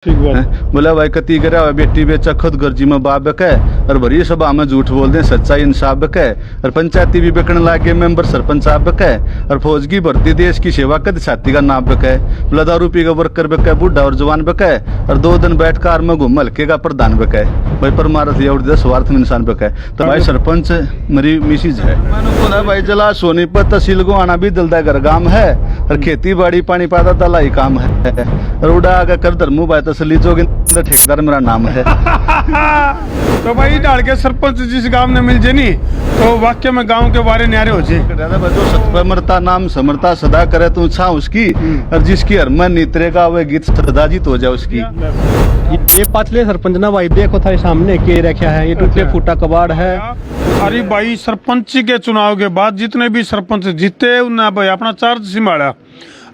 बोला भाई कती करा बेटी बेचा खुद गर्जी में बाप बके और भरी सभा में झूठ बोल दे सच्चाई इंसाफ बके और पंचायती भी बिकने लागे मेंबर सरपंच साहब बके और फौजगी भर्ती देश की सेवा कद छाती का नाम बके बोला दारू पी का वर्कर बके बूढ़ा और जवान बके और 2 दिन बैठ कार में घूम हल्के का प्रधान बके भाई परमारथ ये स्वार्थ में इंसान बके तो भाई सरपंच मेरी मिसिज है मैंने भाई जला सोनीपत तहसील को आना भी दिलदा घर गांव है और खेती बाड़ी पानी पाता तलाई काम है और उड़ा आगे कर धर्मू भाई तसली जोगिंदर ठेकेदार मेरा नाम है। तो भाई डाल के सरपंच जिस गांव में मिल जे नी तो वाक्य में गांव के बारे न्यारे हो जे जो सतपमरता नाम समरता सदा करे तू छा उसकी और जिसकी हरमन नीतरेगा वे गीत सदा जीत हो जाए उसकी। ये पाछले सरपंच ना भाई देखो था सामने के रखा है ये टूटे फूटा कबाड़ है। अरे भाई सरपंच के चुनाव के बाद जितने भी सरपंच जीते उन्हें भाई अपना चार्ज संभाला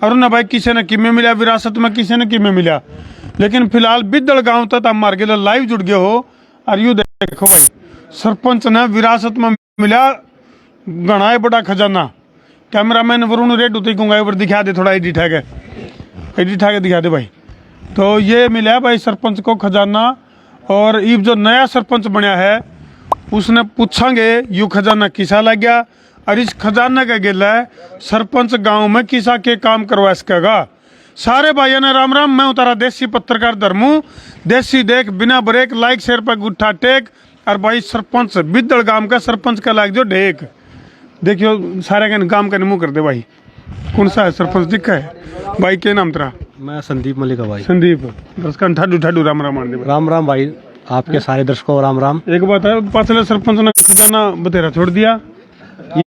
और उन्हें भाई किसी ने किमें मिला विरासत में किसी ने किमें मिला लेकिन फिलहाल बिद्दड़ गांव तक हम मार के लाइव जुड़ गए हो और यू देखो भाई सरपंच ने विरासत में मिला घना है बड़ा खजाना। कैमरामैन वरुण रेड उतर कहूँगा एक बार दिखा दे थोड़ा एडिट है दिखा दे भाई। तो ये मिला भाई सरपंच को खजाना और ये जो नया सरपंच बनया है उसने पूछांगे यू खजाना किसा लग गया और इस खजाना का गिला है सरपंच गांव में किसा के काम करवा सकेगा। सारे भाइयों ने राम राम, मैं उतारा देसी पत्रकार धर्मू देसी देख बिना ब्रेक लाइक शेयर पर गुट्ठा टेक और भाई सरपंच बिद्दड़ गांव का सरपंच का लाग जो ढेक देखियो सारे का काम का मुँह कर दे भाई। कौन सा है सरपंच दिखा है भाई के नाम तेरा? मैं संदीप मलिक भाई। संदीप दर्शक ठाडू ठाडू राम राम मान दे राम राम भाई आपके सारे दर्शकों राम राम। एक बात है पाछले सरपंच ने खजाना बतेरा छोड़ दिया।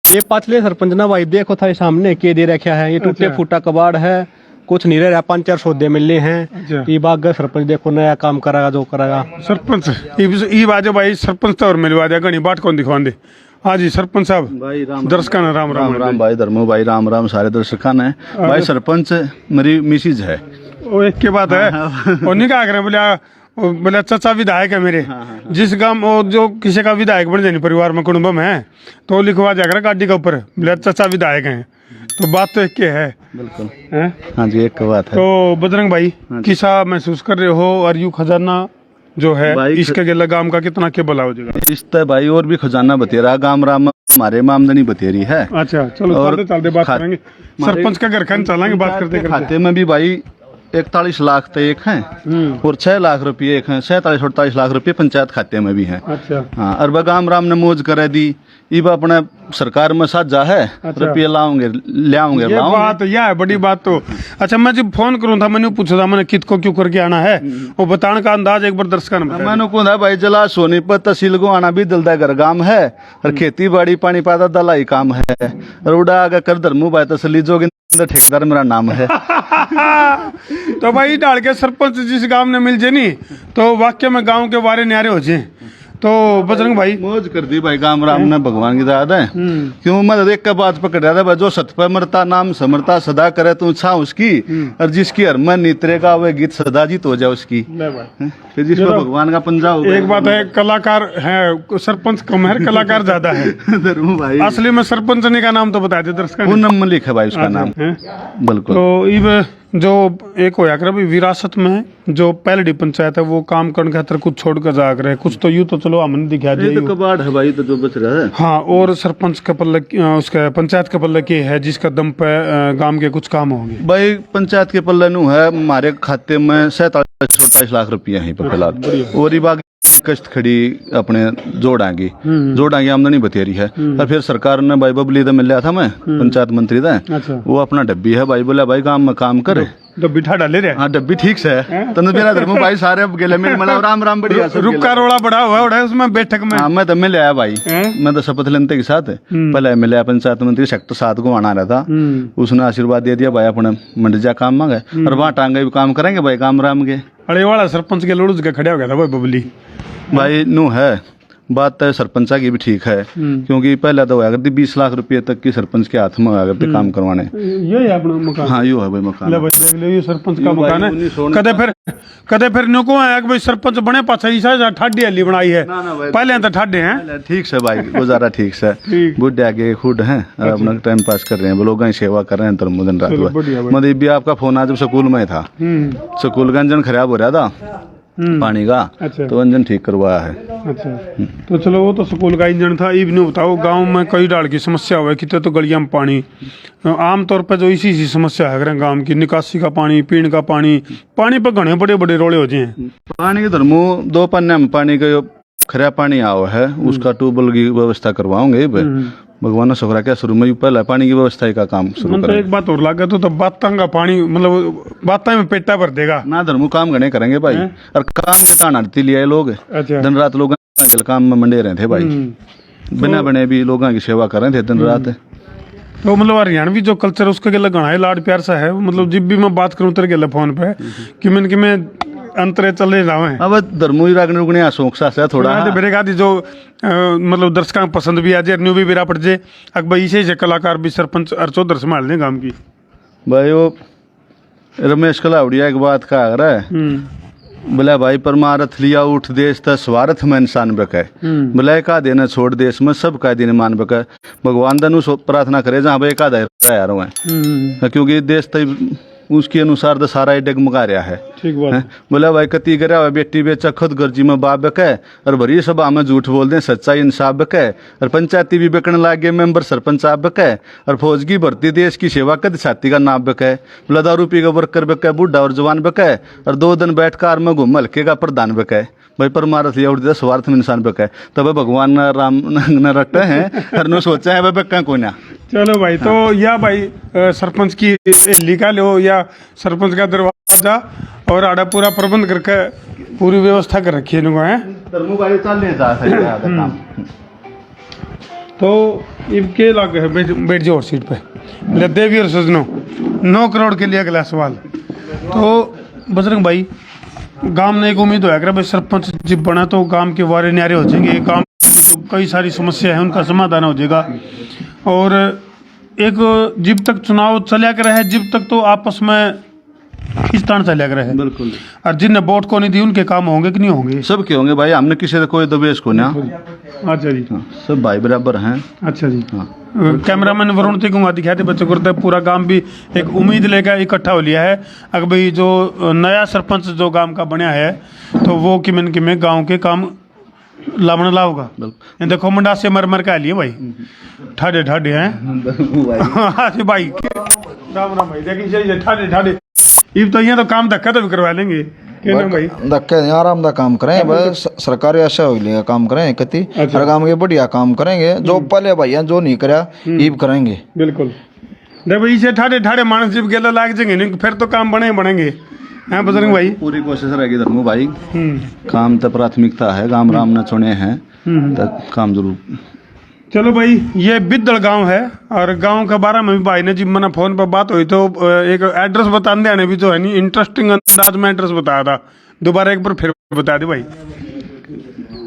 ये पाछले सरपंच ना भाई देखो था सामने के दे रखा है ये टूटे फूटा कबाड़ है कुछ नहीं रहा 5-4 सौदे मिलने हैं। ये बाग सरपंच देखो नया काम करेगा जो करेगा सरपंच ये बाजो भाई सरपंच तो और मिलवा दिया घनी बात कौन दिखवा दे। हाँ जी सरपंच साहब भाई दर्शका ने राम राम राम भाई धर्मो भाई राम राम सारे दर्शका ने भाई सरपंच मेरी मिसिज है। वो एक के बात है और नहीं कहा करे बोले चाचा विधायक है मेरे जिस गांव वो जो किसी का विधायक बन जाए परिवार में कुटुंबम है तो लिखवा जाकर गाड़ी के ऊपर बोले चाचा विधायक हैं तो बात तो एक के है बिल्कुल है? हाँ जी एक बात है। तो बजरंग भाई किसा महसूस कर रहे हो और यू खजाना जो है इसके गेला गांव का कितना के बला हो जाएगा? इस तरह भाई और भी खजाना बतेरा गांव राम हमारे में आमदनी बतेरी है। अच्छा चलो और चलते बात करेंगे सरपंच का घर खान चलेंगे बात करते खाते में भी भाई 41 लाख तो एक हैं और 6 लाख रुपये एक हैं 47-48 लाख रुपये पंचायत खाते में भी हैं। अच्छा हाँ और बगाम राम ने मौज करे दी इब अपने सरकार में साझा है। अच्छा। रुपये लाऊंगे ये बात यह है बड़ी बात। तो अच्छा मैं जब फोन करूँ था मैंने पूछा था मैंने कित को क्यों करके आना है वो बताने का अंदाज एक बार दर्शक ने मैंने कहा भाई जला सोनीपत तहसील को आना भी दिलदा घर गांव है और खेती बाड़ी पानी पाता दलाई काम है और उड़ा आगे कर धर्मू भाई तसली जोगिंदर ठेकेदार मेरा नाम है। तो भाई डाल के सरपंच जिस गांव में मिल जे नी तो वाक्य में गांव के बारे न्यारे हो जे। तो बजरंग भाई मौज कर दी भाई गांव राम ने भगवान की दाद है क्यों मैं देख का बात पकड़ रहा था जो सतपमरता नाम समरता सदा करे तू छा उसकी और जिसकी हरमन नीतरेगा वे गीत सदा जीत हो जाए उसकी फिर जिस पर भगवान का पंजा हो। एक बात है कलाकार है सरपंच कम है कलाकार ज्यादा है भाई असली में सरपंच ने का नाम तो बता दे दर्शक पूनम मलिक है भाई उसका नाम बिल्कुल। तो इब जो एक होया कर अभी विरासत में जो पहली पंचायत है वो काम करने खातर कुछ छोड़ कर जा रहे कुछ तो यूं तो चलो हमने दिखा दिया तो कबाड़ है भाई तो जो बच रहा है। हाँ और सरपंच के पल्ले उसका पंचायत के पल्ले के है जिसका दम पे गांव के कुछ काम होंगे भाई पंचायत के पल्ले नु है हमारे खाते में 47-48 लाख रुपया है फिलहाल और बाकी कष्ट खड़ी अपने जोड़ांगी आमदनी बतेरी है और फिर सरकार ने भाई बबली तो मिल रहा था मैं पंचायत मंत्री था। अच्छा। वो अपना डब्बी है भाई बोला भाई गांव में काम करे डब्बी ठा डाले रे। हाँ डब्बी ठीक से तनु मेरा धर्म भाई सारे गेले में मतलब राम राम बढ़िया रुका रोड़ा बड़ा हुआ है उसमें बैठक में। हाँ मैं तो मिल आया भाई मैं तो शपथ लेने के साथ पहले मिले पंचायत मंत्री सेक्टर 7 को आना रहा था उसने आशीर्वाद दे दिया भाई अपने मंडजा काम मांगे और वहाँ टांगे भी काम करेंगे भाई काम राम के। अरे वाला सरपंच के लोड़ूज के खड़े हो गया था भाई बबली भाई नू है बात तो सरपंचा की भी ठीक है, क्योंकि पहले तो होया करती 20 लाख रुपए तक की सरपंच के हाथ में होया करते काम करवाने। ये है अपना मकान। हाँ यो है भाई मकान। ले भाई देख ले, ये सरपंच का मकान है। कदे फिर नुको है कि भाई सरपंच बने पाछा ईसा ठाडी हली बनाई है, पहले तो ठाडे हैं। ठीक से भाई गुजारा ठीक से, बुढ़े आगे खुद हैं और अपना टाइम पास कर रहे हैं, लोगों की सेवा कर रहे हैं तरमो दिन रात। मतलब भी आपका फोन आज जब स्कूल में था, स्कूल का इंजन खराब हो रहा था पानी का, तो इंजन ठीक करवाया है। अच्छा, तो चलो वो तो स्कूल का इंजन था। ये भी नहीं बताओ, गांव में कई डाल की समस्या हुआ, कितने तो गलियां में पानी, आमतौर पर जो इसी समस्या है गांव की, निकासी का पानी, पीने का पानी पर घने बड़े बड़े रोड़े हो जाए। पानी के धर्मो 2 पन्ने में पानी का खरा पानी आओ है, उसका ट्यूबवेल की व्यवस्था करवाओगे। भगवान शुक्र क्या शुरू में पहले पानी की व्यवस्था का काम शुरू करें। एक बात और लगा तो बातां का पानी मतलब बातां में पेटा भर देगा ना, धर्मो काम घने करेंगे भाई, और काम के ताना लिए लोग दिन रात लोग काम में मंडे रहे थे भाई, बिना बने भी लोगों की सेवा कर रहे थे दिन रात। तो मतलब हरियाणवी जो कल्चर उसके गले गाना है, लाड प्यार सा है। मतलब जब भी मैं बात करूँ तेरे गले फोन पे कि मैं अंतरे चले जावे। अब धर्मो रागने रुकने शौक सा है थोड़ा मेरे गादी जो मतलब दर्शकों को पसंद भी आ जाए, न्यू भी बिरा पड़ जाए, अकबर इसे से कलाकार भी सरपंच अर्चोदर संभाल दें काम की। भाई वो रमेश कलावड़िया एक बात कहा रहा है, बोला भाई परमारथ लिया उठ देश था स्वार्थ में इंसान बके, बोला का देना छोड़ देश में सब का दिन मान बके। भगवान दनु प्रार्थना करे जहाँ भाई का यार है, क्योंकि देश तो उसके अनुसार तो सारा डगमगा रहा है। ठीक बात है। बोला भाई कती गया हुआ बेटी बेचा खुद गर्जी में बाप बके, और भरी सभा में झूठ बोल दें सच्चाई इंसाफ बके, और पंचायती भी बेकने लागे मेंबर सरपंच आप बके, और फौजगी भर्ती देश की सेवा कद छाती का नाप बके। बोला दारू पी का वर्कर बके, बूढ़ा और जवान बके, और 2 दिन बैठ कार में घूम हल्के का प्रधान बके। भाई परमारथ लिया उठ दिया स्वार्थ में इंसान बके, तब भगवान राम न रटे हैं और न सोचा है बक्का को ना। चलो भाई, तो या भाई सरपंच की लिखा लो या सरपंच का दरवाजा और आड़ा पूरा प्रबंध करके पूरी व्यवस्था कर रखी है है। तो इनके लागे है बैठ जाओ सीट पे। देवी और सजनो 9 करोड़ के लिए अगला सवाल। तो बजरंग भाई, गांव में एक उम्मीद होया भाई सरपंच जब बना तो गांव के वारे न्यारे हो जाएंगे, गांव की जो कई सारी समस्या है उनका समाधान हो जाएगा। और एक जब तक चुनाव चलिया कर है, जब तक तो आपस में खींचतान चलिया कर है। बिल्कुल। और जिनने वोट को नहीं दी उनके काम होंगे कि नहीं होंगे? सब के होंगे भाई, हमने किसी से कोई दबेश को ना। अच्छा जी। सब भाई बराबर हैं। अच्छा जी। कैमरामैन वरुण तिगुंगा दिखाते बच्चों करते, पूरा गांव भी एक उम्मीद लेकर इकट्ठा हो लिया है। अगर भाई जो नया सरपंच जो गांव का बना है तो वो कि में गांव के काम लावण लाओगा। देखो मुंडा से मर का लिए भाई, ठाडे ठाडे हैं भाई, राम राम भाई। देखिए ठाडे ठाडे इब तो यहाँ तो काम धक्का तो भी करवा लेंगे भाई, धक्के आराम दा काम करें बस, सरकारी ऐसा हो लेगा काम करें कति। हर काम के बढ़िया काम करेंगे, जो पहले भैया जो नहीं करा ईब करेंगे। बिल्कुल। देख भाई इसे ठाडे ठाडे मानस जब गेला लाग जाएंगे नहीं फिर तो काम बनेंगे। हैं बजरंग भाई? पूरी कोशिश रहेगी धर्मो भाई, काम तो प्राथमिकता है, गांव राम न चुने हैं तो काम जरूर। चलो भाई, ये बिद्दड़ गांव है और गांव के बारे में भी भाई ने जब मैंने फोन पर बात हुई तो एक एड्रेस बता देने भी जो है नहीं इंटरेस्टिंग अंदाज में एड्रेस बताया था। दोबारा एक बार फिर बता दे भाई।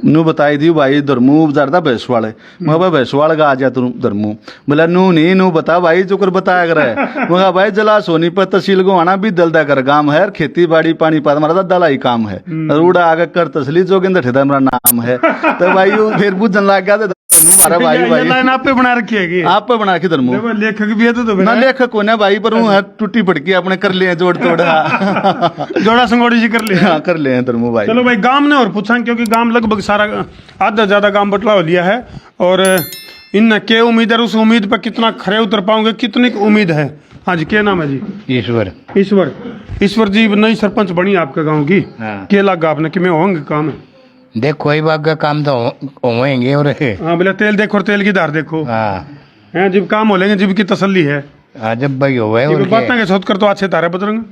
नू बताई दी भाई धर्मू जरदा भैंसवाल है, मैं भाई भैंसवाल का आ जा तू धर्मू, बोला नू नहीं नू बता भाई जो कर बताया कर है। मैं भाई जला सोनीपत तहसील को आना भी दलदा कर काम है, खेती बाड़ी पानी पात हमारा दलाई काम है, रूड़ा आगे कर तसली जोगिंदर ठेदा मेरा नाम है। तो भाई फिर बुझन लग गया हमारा भाई भाई लाइन आप पे बना रखी है, आप पे बना के धर्मू लेखक भी है तो ना लेखक हो ना भाई, पर हूँ टूटी पटकी अपने कर लिए जोड़ तोड़ा जोड़ा संगोड़ी जी कर लिया कर ले धर्मू भाई। चलो भाई गांव ने और पूछा क्योंकि गांव लगभग सारा आधा ज्यादा गांव बटला हो लिया है और इन के उम्मीद है, उस उम्मीद पर कितना खरे उतर पाओगे, कितनी उम्मीद है? हाँ जी, क्या नाम है जी? ईश्वर। ईश्वर। ईश्वर जी नई सरपंच बनी आपके गांव की, क्या लगा आपने कि मैं होंगे काम? देखो कोई बात का काम तो होंगे और हाँ बोले तेल देखो और तेल की धार देखो। हाँ जब काम हो लेंगे, जब की तसल्ली है। हाँ जब भाई हो गए बातें के सोच कर तो अच्छे तारे बजरंग।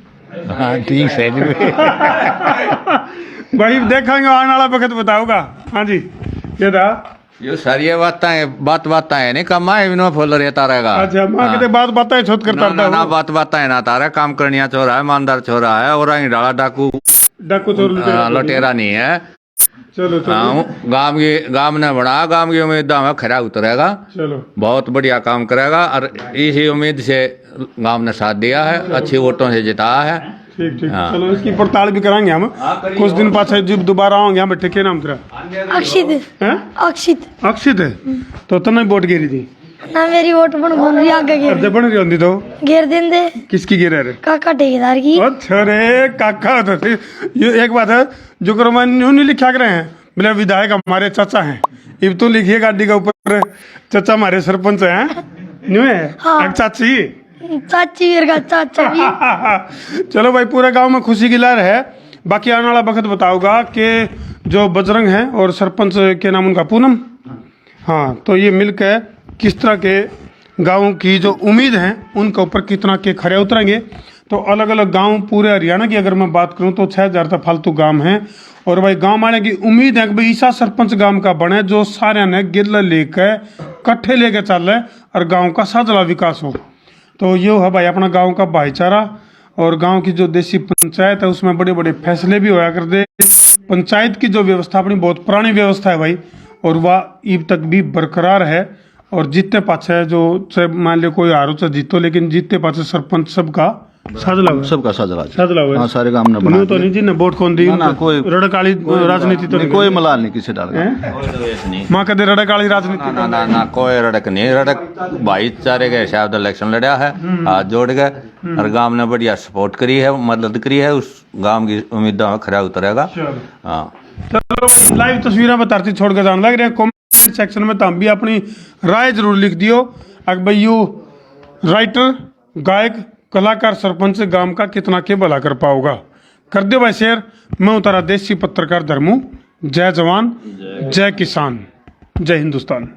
हाँ ठीक है भाई देखेंगे आने वाला वक्त बताओगा। हाँ जी ये था यो सारी बात है नहीं कमा है विनो फॉलो रहता रहेगा। अच्छा मां कहते बात बताए छोट करता ना, ना बात है ना तारा काम करनिया छोरा है, ईमानदार छोरा है और डाला डाकू चोर लटेरा नहीं है। चलो चलो हाँ गांव ने बना गांव की उम्मीद में खरा उतरेगा चलो बहुत बढ़िया काम करेगा और इसी उम्मीद से गांव ने साथ दिया है अच्छी वोटों से जिताया है ठीक ठीक हाँ। चलो इसकी पड़ताल भी कराएंगे हम कुछ दिन पाछे जब दोबारा आओगे हम बैठे के नाम तेरा अक्षित हैं अक्षित अक्षित है तो तने वोट गिरी थी ना मेरी वोट बन रही आगे अब घेर जब बन रही होती तो घेर दिन दे किसकी गिरे रे काका ठेकेदार की अच्छा रे काका होता थे ये एक बात है जो करमान यूं नहीं लिखा कर रहे हैं मेरा विधायक हमारे चाचा हैं अब तो लिखिए गाड़ी का ऊपर चाचा हमारे सरपंच हैं न्यू है हाँ। एक चाची चाची वीर का चाचा भी चलो भाई पूरे गांव में खुशी की लहर है बाकी आने वाला वक्त बताऊंगा कि जो बजरंग है और सरपंच के नाम उनका पूनम हाँ तो ये मिलकर किस तरह के गाँव की जो उम्मीद है उनके ऊपर कितना के खरे उतरेंगे तो अलग अलग गांव पूरे हरियाणा की अगर मैं बात करूं तो 6000 तक फालतू गांव हैं और भाई गांव वाले की उम्मीद है कि भाई ऐसा सरपंच गांव का बने जो सारे ने गिल्ला लेकर कट्ठे लेकर चल रहे और गांव का साझला विकास हो तो ये है भाई अपना गांव का भाईचारा और गांव की जो देसी पंचायत है उसमें बड़े बड़े फैसले भी होया करते पंचायत की जो व्यवस्था अपनी बहुत पुरानी व्यवस्था है भाई और वह अब तक भी बरकरार है और जीतते पाछे जो चाहे मान लो कोई हारो चाहे जीतो लेकिन जीतते पाछे सरपंच सबका साझला हुआ सबका साझला साझला हुआ हाँ सारे काम ने बना न्यू तो नहीं जी ने वोट कौन दी ना, कोई- रड़काली राजनीति तो नहीं कोई मलाल नहीं किसी डाल माँ कदे रड़काली राजनीति ना ना ना कोई रड़क नहीं रड़क भाईचारे के हिसाब से इलेक्शन लड़ा है हाथ जोड़ गए और गांव ने बढ़िया सपोर्ट करी है मदद करी है उस गांव की उम्मीदों में खरा उतरेगा हाँ चलो लाइव तस्वीरें बताती छोड़ के जाने लग रहे हैं कमेंट सेक्शन में तो हम भी अपनी राय जरूर लिख दियो अगर भाई यू राइटर गायक कलाकार सरपंच गांव का कितना के भला कर पाओगा कर दो भाई शेयर मैं उतारा देसी पत्रकार धर्मू जय जवान जय किसान जय हिंदुस्तान